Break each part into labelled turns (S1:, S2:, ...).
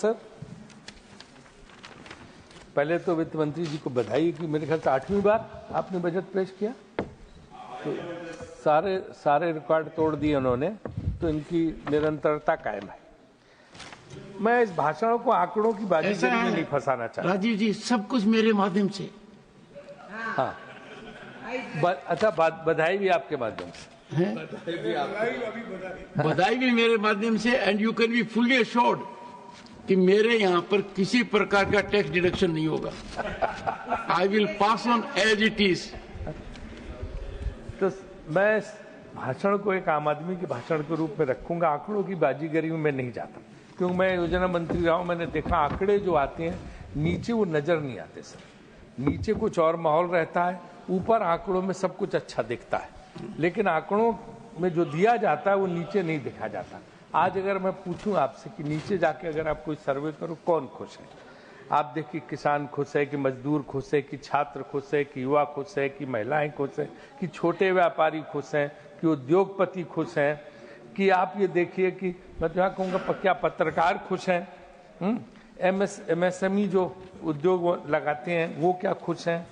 S1: Sir, पहले तो वित्त मंत्री जी को बधाई कि मेरे ख्याल से 8वीं बार आपने बजट पेश किया, तो सारे रिकॉर्ड तोड़ दिए उन्होंने, तो इनकी निरंतरता कायम है। मैं इस भाषण को आंकड़ों की बाजीगरी में नहीं फंसाना चाहता।
S2: राजीव जी, सब कुछ मेरे माध्यम से।
S1: हाँ, अच्छा, बधाई भी आपके माध्यम से
S2: है, बधाई भी मेरे माध्यम से। And you can be fully assured कि मेरे यहाँ पर किसी प्रकार का टैक्स डिडक्शन नहीं होगा। I will pass on as it is.
S1: तो मैं इस भाषण को एक आम आदमी के भाषण के रूप में रखूंगा, आंकड़ों की बाजीगरी में मैं नहीं जाता, क्योंकि मैं योजना मंत्री रहा हूं। मैंने देखा आंकड़े जो आते हैं नीचे वो नजर नहीं आते सर। नीचे कुछ और माहौल रहता है, ऊपर आंकड़ों में सब कुछ अच्छा दिखता है, लेकिन आंकड़ों में जो दिया जाता है वो नीचे नहीं दिखा जाता। आज अगर मैं पूछूं आपसे कि नीचे जाके अगर आप कोई सर्वे करो, कौन खुश है? आप देखिए, किसान खुश है कि मजदूर खुश है कि छात्र खुश है कि युवा खुश है कि महिलाएं खुश है कि छोटे व्यापारी खुश हैं कि उद्योगपति खुश हैं कि आप ये देखिए कि मैं तो यहाँ कहूँगा क्या पत्रकार खुश हैं, MSME जो उद्योग लगाते हैं वो क्या खुश हैं?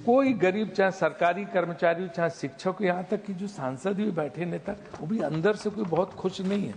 S1: कोई गरीब, चाहे सरकारी कर्मचारी, चाहे शिक्षक, यहाँ तक कि जो सांसद भी बैठे नेता, वो भी अंदर से कोई बहुत खुश नहीं है।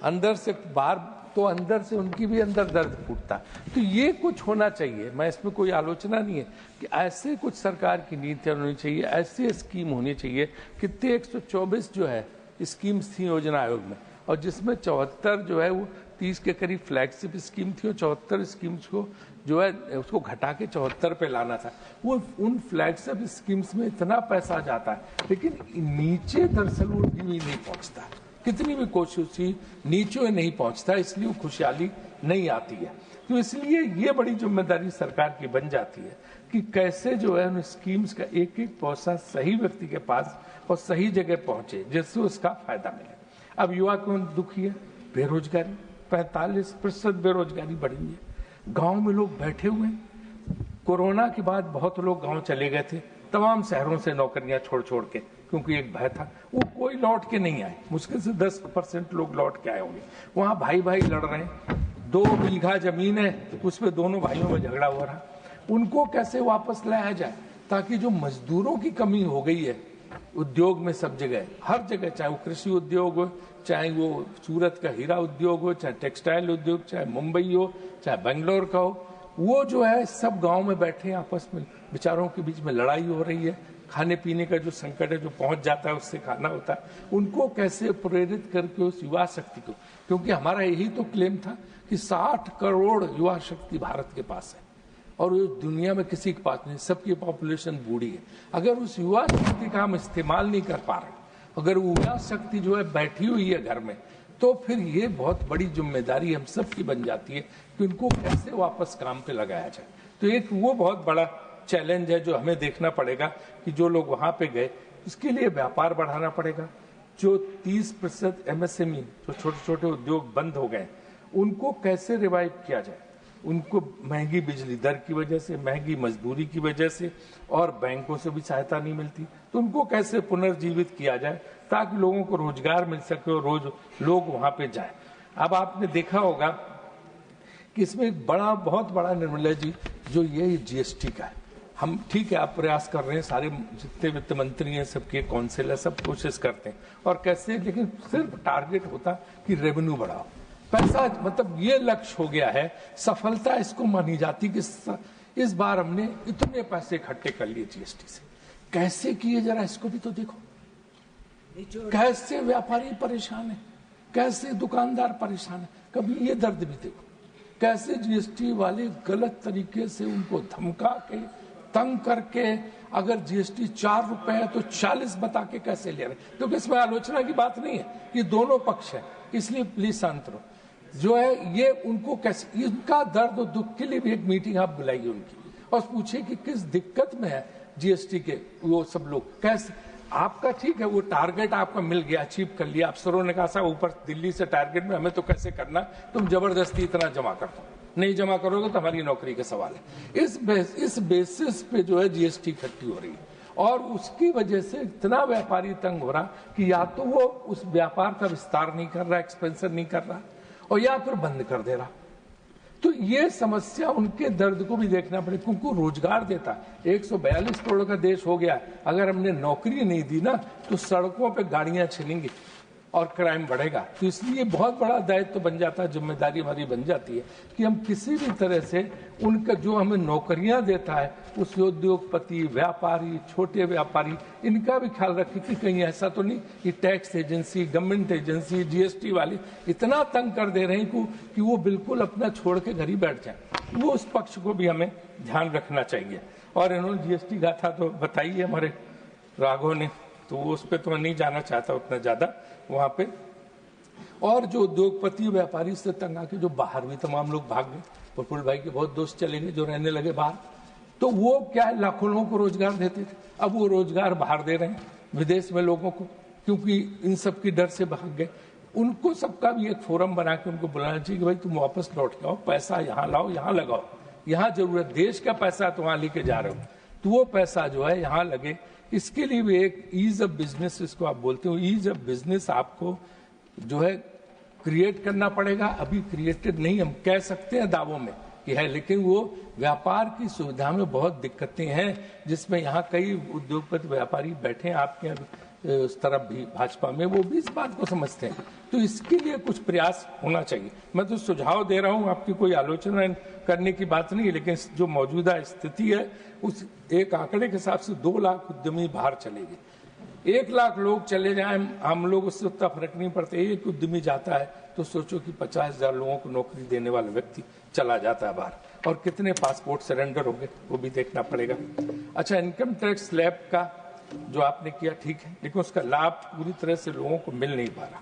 S1: अंदर से बाहर तो अंदर से उनकी भी अंदर दर्द फूटता। तो ये कुछ होना चाहिए। मैं इसमें कोई आलोचना नहीं है कि ऐसे कुछ सरकार की नीतियाँ होनी चाहिए, ऐसे स्कीम होनी चाहिए। कितने 124 जो है स्कीम्स थी योजना आयोग में, और जिसमें 74 जो है वो 30 के करीब फ्लैगशिप स्कीम थी, और 74 स्कीम्स को जो है उसको घटा के 74 पे लाना था। वो उन फ्लैगशिप स्कीम्स में इतना पैसा जाता है, लेकिन नीचे दरअसल वो भी नहीं पहुंचता। कितनी भी कोशिश की, नीचे नहीं पहुंचता, इसलिए वो खुशहाली नहीं आती है। तो इसलिए ये बड़ी जिम्मेदारी सरकार की बन जाती है कि कैसे जो है उन स्कीम्स का एक एक पैसा सही व्यक्ति के पास और सही जगह पहुंचे, जिससे उसका फायदा मिले। अब युवा कौन दुखी है? बेरोजगारी, 45% बेरोजगारी बढ़ी है। गांव में लोग बैठे हुए हैं। कोरोना के बाद बहुत लोग गांव चले गए थे, तमाम शहरों से नौकरियां छोड़ छोड़ के, क्योंकि एक भय था। वो कोई लौट के नहीं आए, मुश्किल से 10% लोग लौट के आए होंगे। वहां भाई भाई लड़ रहे हैं, 2 बीघा जमीन है, उसमें दोनों भाइयों में झगड़ा हो रहा। उनको कैसे वापस लाया जाए, ताकि जो मजदूरों की कमी हो गई है उद्योग में, सब जगह, हर जगह, चाहे वो कृषि उद्योग हो, चाहे वो सूरत का हीरा उद्योग हो, चाहे टेक्सटाइल उद्योग, चाहे मुंबई हो, चाहे बेंगलोर का हो, वो जो है सब गांव में बैठे आपस में, बेचारों के बीच में लड़ाई हो रही है। खाने पीने का जो संकट है, जो पहुंच जाता है उससे खाना होता है। उनको कैसे प्रेरित करके उस युवा शक्ति को, क्योंकि हमारा यही तो क्लेम था कि 60 करोड़ युवा शक्ति भारत के पास है, और दुनिया में किसी के पास नहीं, सबकी पॉपुलेशन बूढ़ी है। अगर उस युवा शक्ति का हम इस्तेमाल नहीं कर पा रहे, अगर युवा शक्ति जो है बैठी हुई है घर में, तो फिर ये बहुत बड़ी जिम्मेदारी हम सब की बन जाती है कि उनको कैसे वापस काम पे लगाया जाए। तो एक वो बहुत बड़ा चैलेंज है जो हमें देखना पड़ेगा कि जो लोग वहां पे गए, उसके लिए व्यापार बढ़ाना पड़ेगा। जो 30% MSME, जो छोटे छोटे उद्योग बंद हो गए, उनको कैसे रिवाइव किया जाए। उनको महंगी बिजली दर की वजह से, महंगी मजदूरी की वजह से, और बैंकों से भी सहायता नहीं मिलती, तो उनको कैसे पुनर्जीवित किया जाए ताकि लोगों को रोजगार मिल सके और रोज लोग वहां पे जाए। अब आपने देखा होगा कि इसमें एक बहुत बड़ा निर्णय जी, जो ये GST का है। हम ठीक है, आप प्रयास कर रहे हैं, सारे जितने वित्त मंत्री हैं, सबके काउंसिल है, सब कोशिश करते हैं और कैसे, लेकिन सिर्फ टारगेट होता कि रेवेन्यू बढ़ाओ, पैसा, मतलब ये लक्ष्य हो गया है। सफलता इसको मानी जाती कि इस बार हमने इतने पैसे इकट्ठे कर लिए GST से। कैसे किए, जरा इसको भी तो देखो। कैसे व्यापारी परेशान है, कैसे दुकानदार परेशान है, कभी ये दर्द भी देखो। कैसे GST वाले गलत तरीके से उनको धमका के, तंग करके, अगर GST 4 रुपए है तो 40 बता के कैसे ले रहे। क्योंकि इसमें आलोचना की बात नहीं है, ये दोनों पक्ष है, इसलिए प्लीज शांत रहो। जो है ये उनको कैसे, इनका दर्द और दुख के लिए भी एक मीटिंग आप बुलाइए उनकी, और पूछिए कि किस दिक्कत में है GST के वो सब लोग। कैसे आपका ठीक है, वो टारगेट आपका मिल गया, अचीव कर लिया, अफसरों ने कहा साहब ऊपर दिल्ली से टारगेट में हमें तो कैसे करना, तुम जबरदस्ती इतना जमा कर दो, नहीं जमा करोगे तो हमारी नौकरी का सवाल है। इस बेसिस पे जो है GST इकट्ठी हो रही है, और उसकी वजह से इतना व्यापारी तंग हो रहा कि या तो वो उस व्यापार का विस्तार नहीं कर रहा, एक्सपेंशन नहीं कर रहा, और या फिर बंद कर दे रहा। तो ये समस्या उनके दर्द को भी देखना पड़े, क्योंकि रोजगार देता 142 करोड़ का देश हो गया। अगर हमने नौकरी नहीं दी ना तो सड़कों पे गाड़ियां चलेंगी और क्राइम बढ़ेगा। तो इसलिए बहुत बड़ा दायित्व बन जाता है, जिम्मेदारी हमारी बन जाती है कि हम किसी भी तरह से उनका जो हमें नौकरियां देता है उस उद्योगपति, व्यापारी, छोटे व्यापारी, इनका भी ख्याल रखें कि कहीं ऐसा तो नहीं कि tax agency, government agency, GST वाले इतना तंग कर दे रहे हैं कि वो बिल्कुल अपना छोड़ के घर ही बैठ जाए। वो उस पक्ष को भी हमें ध्यान रखना चाहिए। और इन्होंने जीएसटी गाथा तो बताई है हमारे राघव ने, तो उस पर तो मैं नहीं जाना चाहता उतना ज्यादा वहां पे। और जो उद्योगपति व्यापारी से तंग आके जो बाहर भी तमाम लोग भाग गए, प्रफुल्ल भाई के बहुत दोस्त चले गए जो रहने लगे बाहर, तो वो क्या है लाखों लोगों को रोजगार देते थे, अब वो रोजगार बाहर दे रहे हैं विदेश में लोगों को, क्योंकि इन सब की डर से भाग गए। उनको सबका भी एक फोरम बना के उनको बुलाना चाहिए कि भाई तुम वापस लौट के आओ, पैसा यहाँ लाओ, यहाँ लगाओ, यहाँ जरूरत, देश का पैसा तो वहां लेके जा रहे हो, तो वो पैसा जो है यहाँ लगे। इसके लिए भी एक ईज ऑफ बिजनेस, इसको आप बोलते हो, ईज ऑफ बिजनेस आपको जो है क्रिएट करना पड़ेगा। अभी क्रिएटेड नहीं, हम कह सकते हैं दावों में कि है, लेकिन वो व्यापार की सुविधा में बहुत दिक्कतें हैं, जिसमें यहाँ कई उद्योगपति व्यापारी बैठे हैं आपके उस तरफ भी भाजपा में, वो भी इस बात को समझते हैं। तो इसके लिए कुछ प्रयास होना चाहिए। मैं तो सुझाव दे रहा हूँ, आपकी कोई आलोचना करने की बात नहीं है, लेकिन जो मौजूदा स्थिति है उस एक आंकड़े के हिसाब से 2 लाख उद्यमी बाहर चलेंगे। 1 लाख लोग चले जाएं, हम लोग उससे उतना फर्क नहीं पड़ता। एक उद्यमी जाता है तो सोचो कि 50,000 लोगों को नौकरी देने वाला व्यक्ति चला जाता है बाहर, और कितने पासपोर्ट सरेंडर होंगे वो भी देखना पड़ेगा। अच्छा, इनकम टैक्स स्लैब का जो आपने किया ठीक है, लेकिन उसका लाभ पूरी तरह से लोगों को मिल नहीं पा रहा।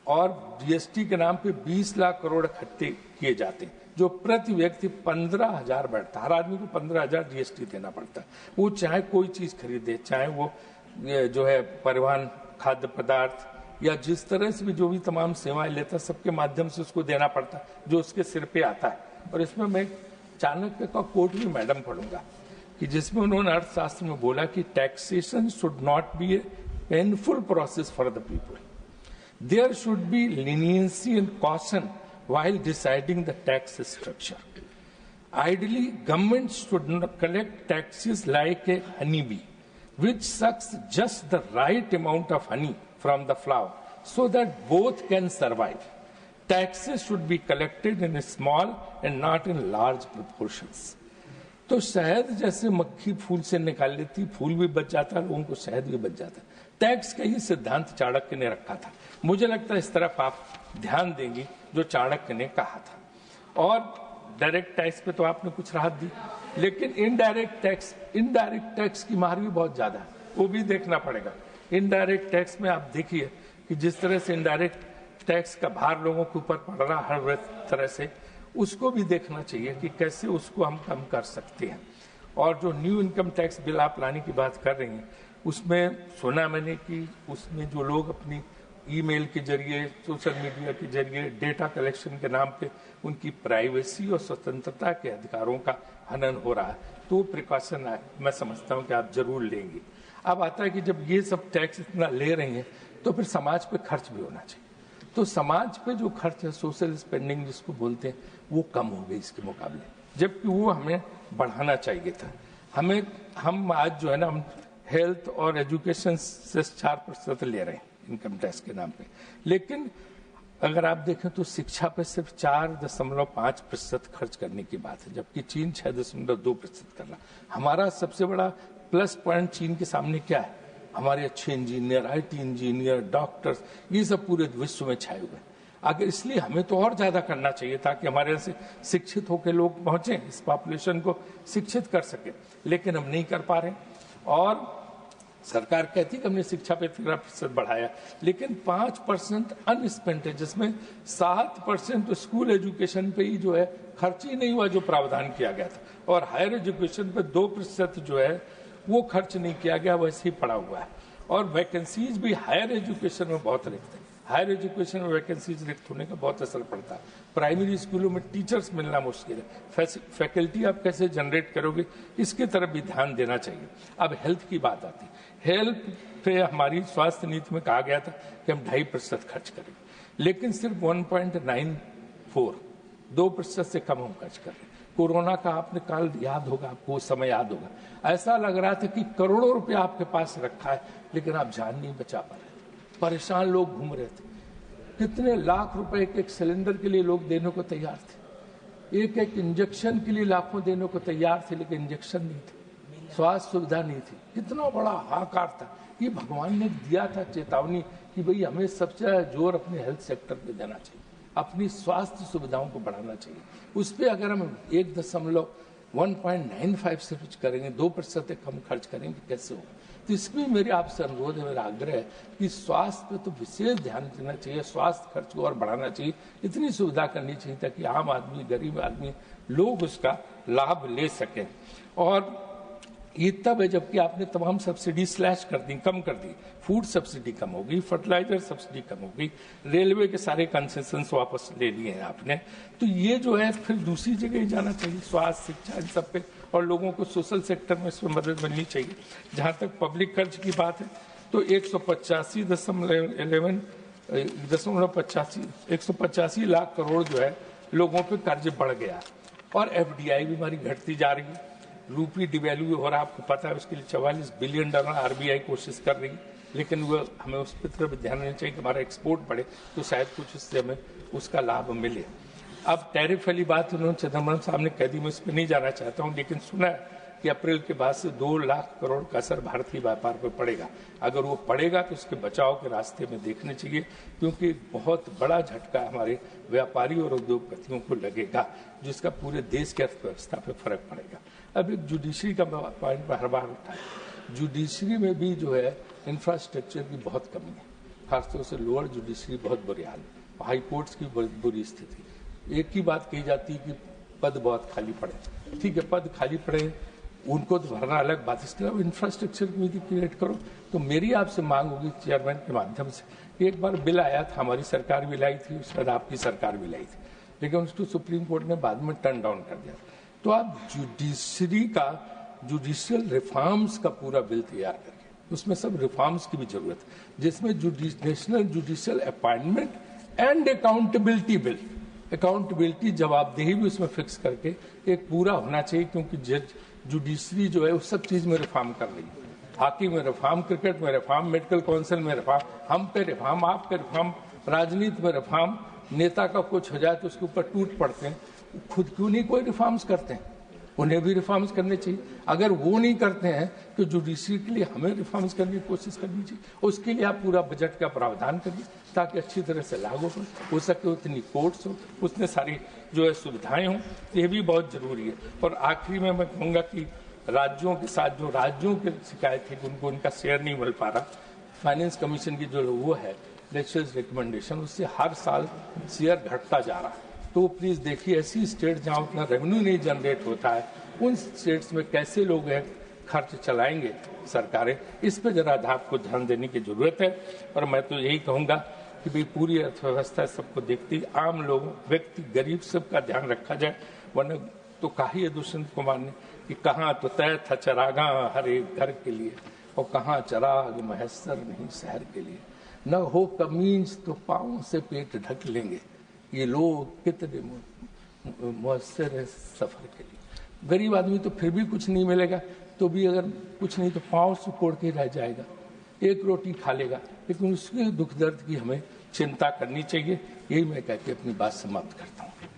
S1: और जीएसटी के नाम पे 20 लाख करोड़ इकट्ठे किए जाते हैं, जो प्रति व्यक्ति 15,000 बैठता है। हर आदमी को 15,000 जीएसटी देना पड़ता है, वो चाहे कोई चीज खरीदे, चाहे वो जो है परिवहन, खाद्य पदार्थ, या जिस तरह से भी जो भी तमाम सेवाएं लेता है, सबके माध्यम से उसको देना पड़ता है जो उसके सिर पे आता है। और इसमें मैं चाणक्य का कोट भी मैडम पढ़ूंगा कि जिसमें उन्होंने अर्थशास्त्र में बोला कि taxation should not be a painful process for the people, there should be leniency and caution while deciding the tax structure. Ideally, government should not collect taxes like a honeybee, which sucks just the right amount of honey from the flower so that both can survive. Taxes should be collected in small and not in large proportions. तो शहद जैसे मक्खी फूल से निकाल लेती, फूल भी बच जाता है, लोगों को शहद भी बच जाता है। टैक्स का ही सिद्धांत चाणक्य ने रखा था। मुझे लगता है इस तरफ आप ध्यान देंगे जो चाणक्य ने कहा था। और डायरेक्ट टैक्स पे तो आपने कुछ राहत दी, लेकिन इनडायरेक्ट टैक्स की मार भी बहुत ज्यादा है, वो भी देखना पड़ेगा। इनडायरेक्ट टैक्स में आप देखिए कि जिस तरह से इनडायरेक्ट टैक्स का भार लोगों के ऊपर पड़ रहा है हर तरह से, उसको भी देखना चाहिए कि कैसे उसको हम कम कर सकते हैं। और जो न्यू इनकम टैक्स बिल आप लाने की बात कर रही हैं, उसमें सुना मैंने कि उसमें जो लोग अपनी ईमेल के जरिए, सोशल मीडिया के जरिए डेटा कलेक्शन के नाम पे उनकी प्राइवेसी और स्वतंत्रता के अधिकारों का हनन हो रहा है, तो प्रिकॉशन मैं समझता हूँ कि आप जरूर लेंगे। अब आता है कि जब ये सब टैक्स इतना ले रही हैं तो फिर समाज पे खर्च भी होना चाहिए। तो समाज पे जो खर्च है, सोशल स्पेंडिंग जिसको बोलते हैं, वो कम हो गई इसके मुकाबले, जबकि वो हमें बढ़ाना चाहिए था। हम आज जो है ना, हम हेल्थ और एजुकेशन से 4% ले रहे हैं इनकम टैक्स के नाम पे, लेकिन अगर आप देखें तो शिक्षा पे सिर्फ 4.5% खर्च करने की बात है, जबकि चीन 6.2% कर रहा। हमारा सबसे बड़ा प्लस पॉइंट चीन के सामने क्या है? हमारे अच्छे इंजीनियर, IT इंजीनियर, डॉक्टर्स, ये सब पूरे विश्व में छाए हुए हैं। अगर इसलिए हमें तो और ज्यादा करना चाहिए ताकि हमारे यहाँ से शिक्षित होकर लोग पहुंचे, इस पॉपुलेशन को शिक्षित कर सके, लेकिन हम नहीं कर पा रहे। और सरकार कहती कि हमने शिक्षा पे 13% बढ़ाया, लेकिन 5% अनस्पेंट है, जिसमें 7% स्कूल एजुकेशन पे ही जो है खर्च ही नहीं हुआ जो प्रावधान किया गया था, और हायर एजुकेशन पे 2% जो है वो खर्च नहीं किया गया, वैसे ही पड़ा हुआ है। और वैकेंसीज भी हायर एजुकेशन में बहुत रिक्त है। हायर एजुकेशन में वैकेंसीज रिक्त होने का बहुत असर पड़ता है। प्राइमरी स्कूलों में टीचर्स मिलना मुश्किल है, फैकल्टी आप कैसे जनरेट करोगे, इसकी तरफ भी ध्यान देना चाहिए। अब हेल्थ की बात आती है, हेल्थ पे हमारी स्वास्थ्य नीति में कहा गया था कि हम 2.5% खर्च करेंगे, लेकिन सिर्फ 1.9 4, 2% से कम हम खर्च कर रहे हैं। कोरोना का आपने काल याद होगा, आपको वो समय याद होगा, ऐसा लग रहा था कि करोड़ों रुपया आपके पास रखा है लेकिन आप जान नहीं बचा पा रहे, परेशान लोग घूम रहे थे। कितने लाख रुपए एक सिलेंडर के लिए लोग देने को तैयार थे, एक इंजेक्शन के लिए लाखों देने को तैयार थे, लेकिन इंजेक्शन नहीं थे, स्वास्थ्य सुविधा नहीं थी। कितना बड़ा हाहाकार था। ये भगवान ने दिया था चेतावनी कि भाई हमें सबसे ज्यादा जोर अपने हेल्थ सेक्टर पे देना चाहिए, अपनी स्वास्थ्य सुविधाओं को बढ़ाना चाहिए। उस पर अगर हम 1.95 से कुछ करेंगे, 2% तक हम खर्च करेंगे, कैसे होगा? तो इसमें मेरे आपसे अनुरोध है, मेरा आग्रह है कि स्वास्थ्य पे तो विशेष ध्यान देना चाहिए, स्वास्थ्य खर्च को और बढ़ाना चाहिए, इतनी सुविधा करनी चाहिए ताकि आम आदमी, गरीब आदमी लोग उसका लाभ ले सकें। और ये तब है जबकि आपने तमाम सब्सिडी स्लैश कर दी, कम कर दी, फूड सब्सिडी कम हो गई, फर्टिलाइजर सब्सिडी कम हो गई, रेलवे के सारे कंसेशंस वापस ले लिए हैं आपने। तो ये जो है फिर दूसरी जगह ही जाना चाहिए, स्वास्थ्य, शिक्षा, इन सब पे, और लोगों को सोशल सेक्टर में इसमें मदद मिलनी चाहिए। जहां तक पब्लिक कर्ज की बात है तो 185 लाख करोड़ जो है लोगों पे कर्ज बढ़ गया, और FDI भी हमारी घटती जा रही है। रूपी डिवैल्यू हो रहा है, आपको पता है, उसके लिए $44 बिलियन RBI कोशिश कर रही है, लेकिन वो हमें उस पर तरफ ध्यान देना चाहिए कि हमारा एक्सपोर्ट बढ़े तो शायद कुछ उससे हमें उसका लाभ मिले। अब टैरिफ वाली बात उन्होंने चिदम्बरम साहब ने कह दी, मैं उस पर नहीं जाना चाहता हूँ, लेकिन सुना है कि अप्रैल के बाद से 2 लाख करोड़ का असर भारतीय व्यापार पर पड़ेगा। अगर वो पड़ेगा तो उसके बचाव के रास्ते में देखने चाहिए, क्योंकि बहुत बड़ा झटका हमारे व्यापारी और उद्योगपतियों को लगेगा, जिसका पूरे देश की अर्थव्यवस्था पर फर्क पड़ेगा। अब एक जुडिशरी का पॉइंट हर बार उठाया, जुडिशरी में भी जो है इंफ्रास्ट्रक्चर की बहुत कमी है, खासतौर से लोअर जुडिशरी बहुत बुरी हाल है, हाई कोर्ट्स की बहुत बुरी स्थिति। एक ही बात कही जाती है कि पद बहुत खाली पड़े, ठीक है, पद खाली पड़े, उनको तो भरना अलग बात, इसके अलावा इंफ्रास्ट्रक्चर की क्रिएट करो। तो मेरी आपसे मांग होगी चेयरमैन के माध्यम से, एक बार बिल आया था, हमारी सरकार भी लाई थी, उसके बाद आपकी सरकार भी लाई थी, लेकिन उसको सुप्रीम कोर्ट ने बाद में टर्न डाउन कर दिया। तो आप जुडिशरी का, जुडिशियल रिफॉर्म्स का पूरा बिल तैयार करके, उसमें सब रिफॉर्म्स की भी जरूरत है, जिसमें national judicial appointment and accountability bill, accountability, जवाबदेही भी उसमें फिक्स करके एक पूरा होना चाहिए, क्योंकि जुडिशरी जो है उस सब चीज में रिफॉर्म कर रही है, हॉकी में रिफॉर्म, क्रिकेट में रिफॉर्म, मेडिकल काउंसिल में रिफॉर्म, हम पे रिफॉर्म, आप पे रिफॉर्म, राजनीति में रिफॉर्म, नेता का कुछ हो जाए तो उसके ऊपर टूट पड़ते हैं, खुद क्यों नहीं कोई रिफॉर्म्स करते हैं? उन्हें भी रिफॉर्म्स करने चाहिए। अगर वो नहीं करते हैं तो जुडिशरी के लिए हमें रिफॉर्म्स करने की कोशिश करनी चाहिए। उसके लिए आप पूरा बजट का प्रावधान करिए ताकि अच्छी तरह से लागू हो सके, उतनी कोर्ट्स हो, उतने सारी जो है सुविधाएं हों, ये भी बहुत जरूरी है। और आखिरी में मैं कहूँगा कि राज्यों के साथ जो राज्यों की शिकायत है कि उनको उनका शेयर नहीं मिल पा रहा, फाइनेंस कमीशन की जो वो है लेजिस्लेटिव रिकमेंडेशन, उससे हर साल शेयर घटता जा रहा है। तो प्लीज देखिए, ऐसी स्टेट जहां उतना रेवेन्यू नहीं जनरेट होता है, उन स्टेट्स में कैसे लोग हैं खर्च चलाएंगे सरकारें, इस पर जरा आपको ध्यान देने की जरूरत है। और मैं तो यही कहूंगा कि भाई पूरी अर्थव्यवस्था सबको देखती, आम लोगों, व्यक्ति, गरीब सबका ध्यान रखा जाए। वरना तो कहा है दुष्यंत कुमार ने कि कहाँ तो तय था चरागा हर एक घर के लिए, और कहाँ चराग मैसर नहीं शहर के लिए, न हो कमीज तो पाँव से पेट ढक लेंगे, ये लोग कितने मुयस्सर है सफर के लिए। गरीब आदमी तो फिर भी कुछ नहीं मिलेगा, तो भी अगर कुछ नहीं तो पाँव से कोड़ के रह जाएगा, एक रोटी खा लेगा, लेकिन उसके दुख दर्द की हमें चिंता करनी चाहिए। यही मैं कह के अपनी बात समाप्त करता हूँ।